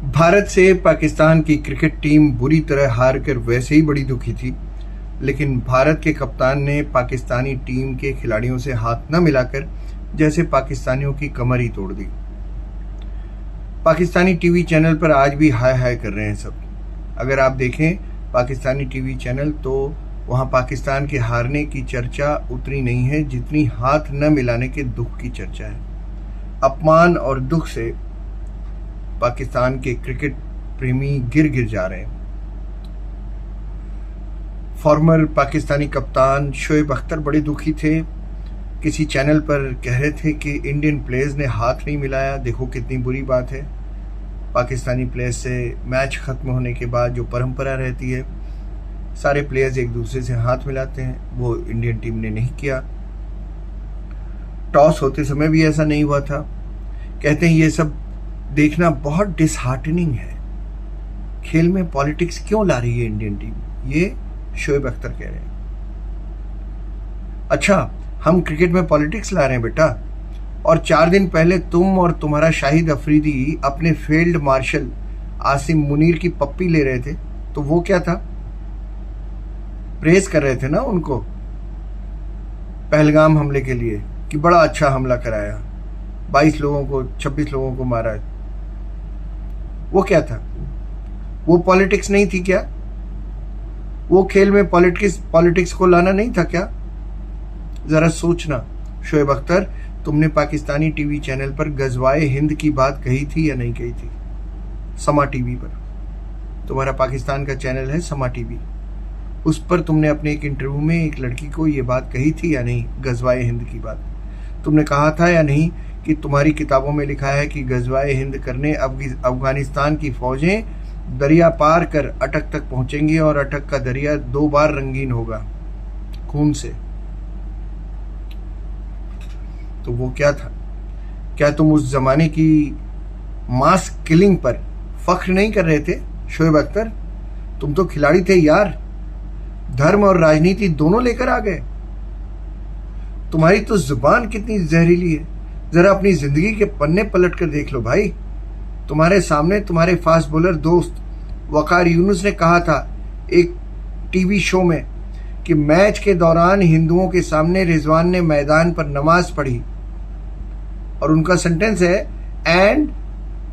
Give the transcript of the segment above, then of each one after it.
भारत से पाकिस्तान की cricket team बुरी तरह हार कर वैसे ही बड़ी दुखी थी, लेकिन भारत के कप्तान ने पाकिस्तानी टीम के खिलाड़ियों से हाथ न मिलाकर जैसे पाकिस्तानियों की कमर ही तोड़ दी। पाकिस्तानी टीवी चैनल पर आज भी हाय हाय कर रहे हैं सब। अगर आप देखें पाकिस्तानी टीवी चैनल तो वहाँ पाकिस्तान के हारने की चर्चा उतनी नहीं है जितनी हाथ न मिलाने के दुख की चर्चा है। अपमान और दुख से पाकिस्तान के क्रिकेट प्रेमी गिर गिर जा रहे हैं। फॉर्मर पाकिस्तानी कप्तान शोएब अख्तर बड़े दुखी थे। किसी चैनल पर कह रहे थे कि इंडियन प्लेयर्स ने हाथ नहीं मिलाया, देखो कितनी बुरी बात है। पाकिस्तानी प्लेयर्स से मैच खत्म होने के बाद जो परंपरा रहती है, सारे प्लेयर्स एक दूसरे से हाथ मिलाते हैं, वो इंडियन टीम ने नहीं किया। टॉस होते समय भी ऐसा नहीं हुआ था। कहते हैं ये सब देखना बहुत डिसहार्टनिंग है। खेल में पॉलिटिक्स क्यों ला रही है इंडियन टीम, ये शोएब अख्तर कह रहे हैं। अच्छा, हम क्रिकेट में पॉलिटिक्स ला रहे हैं बेटा, और 4 दिन पहले तुम और तुम्हारा शाहिद अफरीदी अपने फील्ड मार्शल आसिम मुनीर की पप्पी ले रहे थे, तो वो क्या था, प्रेज कर रहे थे ना उनको पहलगाम हमले के लिए कि बड़ा अच्छा हमला कराया, 22 लोगों को 26 लोगों को मारा। वो क्या था, वो पॉलिटिक्स नहीं थी क्या? वो खेल में पॉलिटिक्स को लाना नहीं था क्या? जरा सोचना शोएब अख्तर, तुमने पाकिस्तानी टीवी चैनल पर गजवाए हिंद की बात कही थी या नहीं कही थी? समा टीवी पर, तुम्हारा पाकिस्तान का चैनल है समा टीवी, उस पर तुमने अपने एक इंटरव्यू में एक लड़की को ये बात कही थी या नहीं, गजवाए हिंद की बात? तुमने कहा था या नहीं कि तुम्हारी किताबों में लिखा है कि गजवाए हिंद करने अफगानिस्तान की फौजें दरिया पार कर अटक तक पहुंचेंगी और अटक का दरिया 2 बार रंगीन होगा खून से? तो वो क्या था? क्या तुम उस जमाने की मास किलिंग पर फख्र नहीं कर रहे थे शोएब अख्तर? तुम तो खिलाड़ी थे यार, धर्म और राजनीति दोनों लेकर आ गए। तुम्हारी तो जुबान कितनी जहरीली है, जरा अपनी जिंदगी के पन्ने पलट कर देख लो भाई। तुम्हारे सामने तुम्हारे फास्ट बॉलर दोस्त वकार यूनुस ने कहा था एक टीवी शो में कि मैच के दौरान हिंदुओं के सामने रिजवान ने मैदान पर नमाज पढ़ी, और उनका सेंटेंस है and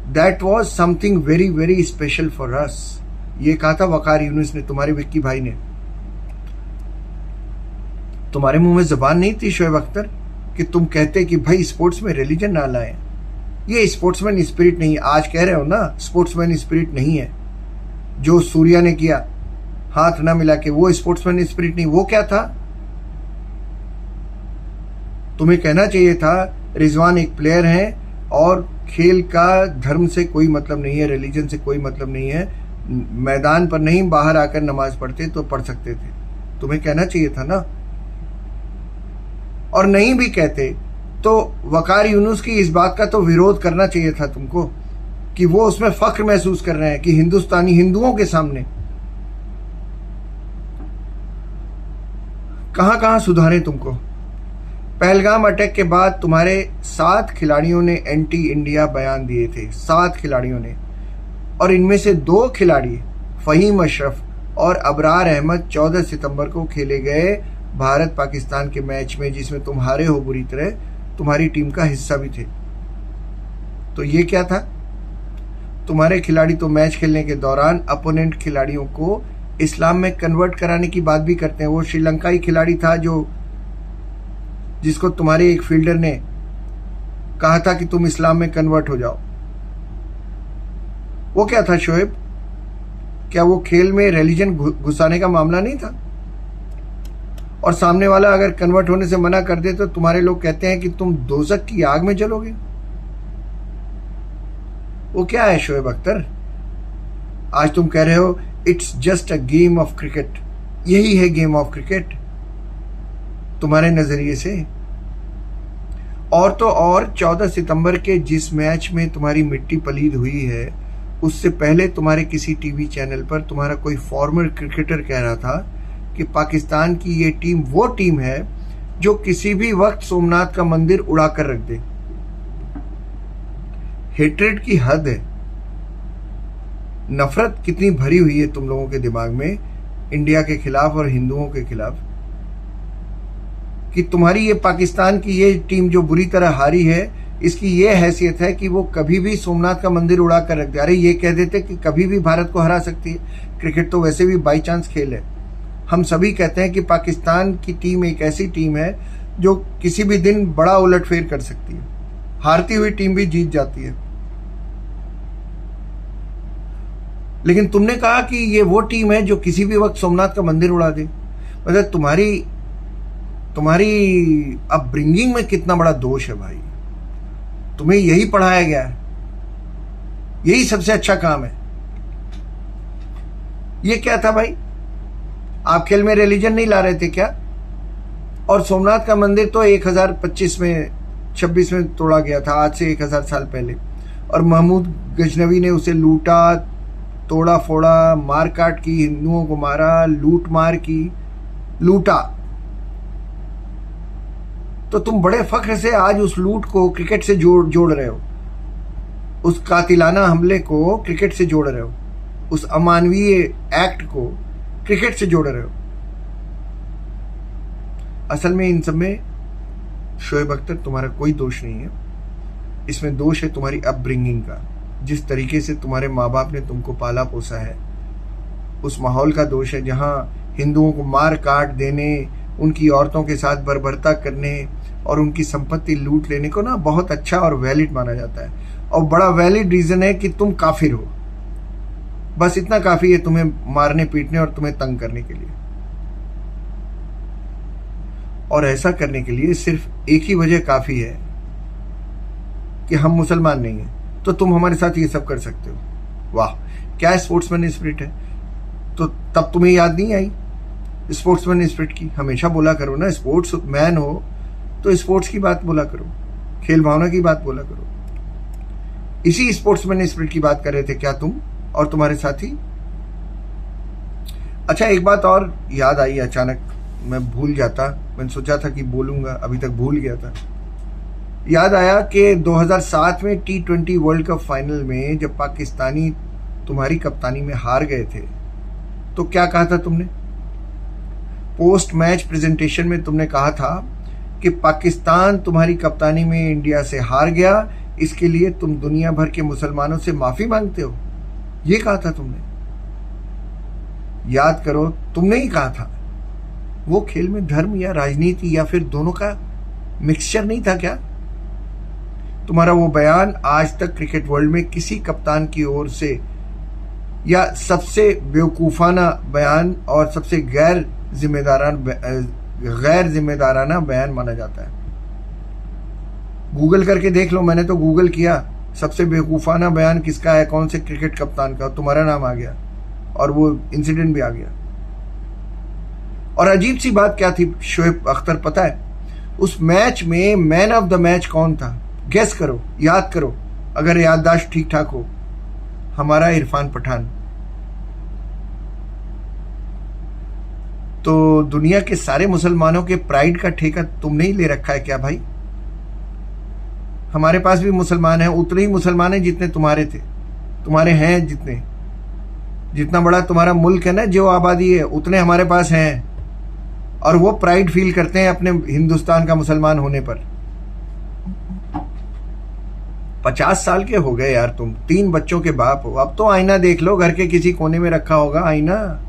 that was something very very special for us. ये कहा था वकार यूनुस ने, तुम्हारे विक्की भाई ने। तुम्हारे मुंह में जुबान नहीं थी शोएब अख्तर कि तुम कहते कि भाई स्पोर्ट्स में रिलीजन ना लाएं, ये स्पोर्ट्समैन स्पिरिट नहीं है। आज कह रहे हो ना स्पोर्ट्समैन स्पिरिट नहीं है, जो सूर्या ने किया हाथ ना मिला के, वो स्पोर्ट्समैन स्पिरिट नहीं। वो क्या था? तुम्हें कहना चाहिए था रिजवान एक प्लेयर है और खेल का धर्म से कोई मतलब नहीं है, रिलीजन से कोई मतलब नहीं है, मैदान पर नहीं बाहर आकर नमाज पढ़ते तो पढ़ सकते थे, तुम्हें कहना चाहिए था ना। और नहीं भी कहते तो वकार यूनुस की इस बात का तो विरोध करना चाहिए था तुमको कि वो उसमें फख्र महसूस कर रहे हैं कि हिंदुस्तानी हिंदुओं के सामने। कहां कहां सुधारें तुमको? पहलगाम अटैक के बाद तुम्हारे 7 खिलाड़ियों ने एंटी इंडिया बयान दिए थे, 7 खिलाड़ियों ने, और इनमें से 2 खिलाड़ी फहीम अशरफ और अबरार अहमद 14 सितंबर को खेले गए भारत पाकिस्तान के मैच में, जिसमें तुम हारे हो बुरी तरह, तुम्हारी टीम का हिस्सा भी थे। तो ये क्या था? तुम्हारे खिलाड़ी तो मैच खेलने के दौरान अपोनेंट खिलाड़ियों को इस्लाम में कन्वर्ट कराने की बात भी करते हैं। वो श्रीलंकाई खिलाड़ी था जिसको तुम्हारे एक फील्डर ने कहा था कि तुम इस्लाम में कन्वर्ट हो जाओ। वो क्या था शोएब? क्या वो खेल में रिलीजन घुसाने का मामला नहीं था? और सामने वाला अगर कन्वर्ट होने से मना कर दे तो तुम्हारे लोग कहते हैं कि तुम दोज़ख की आग में जलोगे। वो क्या है शोएब अख्तर? आज तुम कह रहे हो it's just a game of cricket. यही है गेम ऑफ क्रिकेट तुम्हारे नजरिए से। और तो और 14 सितंबर के जिस मैच में तुम्हारी मिट्टी पलीद हुई है, उससे पहले तुम्हारे किसी टीवी चैनल पर तुम्हारा कोई फॉर्मर क्रिकेटर कह रहा था कि पाकिस्तान की ये टीम वो टीम है जो किसी भी वक्त सोमनाथ का मंदिर उड़ा कर रख दे। हेट्रेड की हद है। नफरत कितनी भरी हुई है तुम लोगों के दिमाग में इंडिया के खिलाफ और हिंदुओं के खिलाफ, कि तुम्हारी ये पाकिस्तान की ये टीम जो बुरी तरह हारी है, इसकी ये हैसियत है कि वो कभी भी सोमनाथ का मंदिर उड़ा कर रख दे। अरे ये कह देते कि कभी भी भारत को हरा सकती है। क्रिकेट तो वैसे भी बाई चांस खेल है। हम सभी कहते हैं कि पाकिस्तान की टीम एक ऐसी टीम है जो किसी भी दिन बड़ा उलटफेर कर सकती है, हारती हुई टीम भी जीत जाती है। लेकिन तुमने कहा कि ये वो टीम है जो किसी भी वक्त सोमनाथ का मंदिर उड़ा दे। मतलब तुम्हारी अपब्रिंगिंग में कितना बड़ा दोष है भाई। तुम्हें यही पढ़ाया गया है, यही सबसे अच्छा काम है। ये क्या था भाई, आप खेल में रिलीजन नहीं ला रहे थे क्या? और सोमनाथ का मंदिर तो 1026 में तोड़ा गया था, आज से 1000 साल पहले। और महमूद गजनवी ने उसे लूटा, तोड़ा फोड़ा, मार काट की, हिंदुओं को मारा, लूट मार की, लूटा। तो तुम बड़े फख्र से आज उस लूट को क्रिकेट से जोड़ रहे हो, उस कातिलाना हमले को क्रिकेट से जोड़ रहे हो, उस अमानवीय एक्ट को क्रिकेट से जोड़ रहे हो। असल में इन सब में शोएब अख्तर तुम्हारा कोई दोष नहीं है। इसमें दोष है तुम्हारी अपब्रिंगिंग का, जिस तरीके से तुम्हारे माँ बाप ने तुमको पाला पोसा है, उस माहौल का दोष है जहां हिंदुओं को मार काट देने, उनकी औरतों के साथ बर्बरता करने और उनकी संपत्ति लूट लेने को ना बहुत अच्छा और वैलिड माना जाता है। और बड़ा वैलिड रीजन है कि तुम काफिर हो। बस इतना काफी है तुम्हें मारने पीटने और तुम्हें तंग करने के लिए। और ऐसा करने के लिए सिर्फ एक ही वजह काफी है कि हम मुसलमान नहीं हैं, तो तुम हमारे साथ ये सब कर सकते हो। वाह, क्या स्पोर्ट्समैन स्पिरिट है। तो तब तुम्हें याद नहीं आई स्पोर्ट्समैन स्पिरिट की? हमेशा बोला करो ना, स्पोर्ट्स मैन हो तो स्पोर्ट्स की बात बोला करो, खेल भावना की बात बोला करो। इसी स्पोर्ट्समैन स्पिरिट की बात कर रहे थे क्या तुम और तुम्हारे साथी? अच्छा, एक बात और याद आई अचानक, मैं भूल जाता, मैंने सोचा था कि बोलूंगा, अभी तक भूल गया था। याद आया कि 2007 में T20 वर्ल्ड कप फाइनल में जब पाकिस्तानी तुम्हारी कप्तानी में हार गए थे, तो क्या कहा था तुमने? पोस्ट मैच प्रेजेंटेशन में तुमने कहा था कि पाकिस्तान तुम्हारी कप्तानी में इंडिया से हार गया, इसके लिए तुम दुनिया भर के मुसलमानों से माफी मांगते हो, ये कहा था तुमने। याद करो, तुमने ही कहा था। वो खेल में धर्म या राजनीति या फिर दोनों का मिक्सचर नहीं था क्या? तुम्हारा वो बयान आज तक क्रिकेट वर्ल्ड में किसी कप्तान की ओर से या सबसे बेवकूफाना बयान और सबसे गैर जिम्मेदाराना बयान माना जाता है। गूगल करके देख लो, मैंने तो गूगल किया, सबसे बेवकूफाना बयान किसका है, कौन से क्रिकेट कप्तान का, तुम्हारा नाम आ गया और वो इंसिडेंट भी आ गया। और अजीब सी बात क्या थी शोएब अख्तर, पता है? उस मैच में मैन ऑफ द मैच कौन था? गेस करो, याद करो, अगर याददाश्त ठीक ठाक हो। हमारा इरफान पठान। तो दुनिया के सारे मुसलमानों के प्राइड का ठेका तुमने ही ले रखा है क्या भाई? हमारे पास भी मुसलमान हैं, उतने ही मुसलमान हैं जितने तुम्हारे थे, तुम्हारे हैं जितने, जितना बड़ा तुम्हारा मुल्क है ना, जो आबादी है, उतने हमारे पास हैं। और वो प्राइड फील करते हैं अपने हिंदुस्तान का मुसलमान होने पर। 50 साल के हो गए यार तुम, 3 बच्चों के बाप हो। अब तो आईना देख लो, घर के किसी कोने में रखा होगा आईना,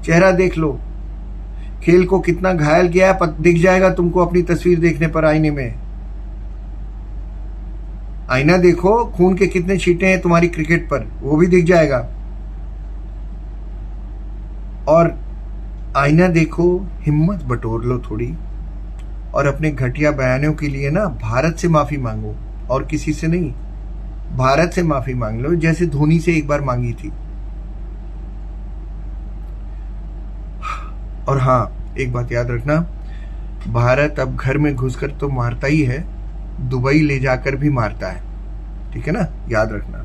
चेहरा देख लो। खेल को कितना घायल किया है दिख जाएगा तुमको अपनी तस्वीर देखने पर आईने में। आईना देखो, खून के कितने छींटे हैं तुम्हारी क्रिकेट पर, वो भी दिख जाएगा। और आईना देखो, हिम्मत बटोर लो थोड़ी, और अपने घटिया बयानों के लिए ना भारत से माफी मांगो, और किसी से नहीं, भारत से माफी मांग लो, जैसे धोनी से एक बार मांगी थी। और हाँ, एक बात याद रखना, भारत अब घर में घुसकर तो मारता ही है, दुबई ले जाकर भी मारता है, ठीक है ना, याद रखना।